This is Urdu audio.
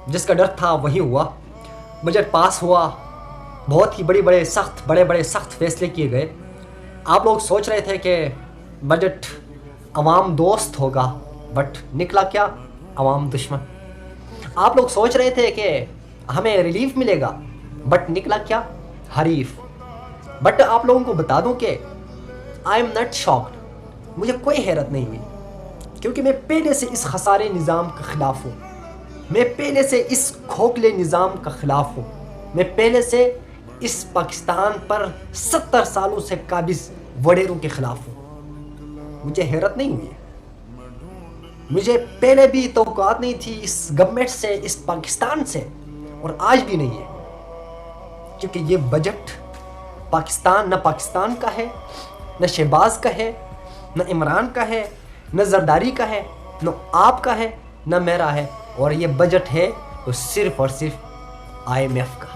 جس کا ڈر تھا وہی ہوا. بجٹ پاس ہوا, بہت ہی بڑے بڑے سخت فیصلے کیے گئے. آپ لوگ سوچ رہے تھے کہ بجٹ عوام دوست ہوگا, بٹ نکلا کیا؟ عوام دشمن. آپ لوگ سوچ رہے تھے کہ ہمیں ریلیف ملے گا, بٹ نکلا کیا؟ حریف. بٹ آپ لوگوں کو بتا دوں کہ آئی ایم ناٹ شاکڈ, مجھے کوئی حیرت نہیں ہوئی, کیونکہ میں پہلے سے اس خسارے نظام کے خلاف ہوں. میں پہلے سے اس کھوکھلے نظام کا خلاف ہوں. میں پہلے سے اس پاکستان پر 70 سالوں سے قابض وڈیروں کے خلاف ہوں. مجھے حیرت نہیں ہوئی. مجھے پہلے بھی توقعات نہیں تھی اس گورنمنٹ سے, اس پاکستان سے, اور آج بھی نہیں ہے, کیونکہ یہ بجٹ پاکستان نہ پاکستان کا ہے, نہ شہباز کا ہے, نہ عمران کا ہے, نہ زرداری کا ہے, نہ آپ کا ہے, نہ میرا ہے, اور یہ بجٹ ہے تو صرف اور صرف IMF کا.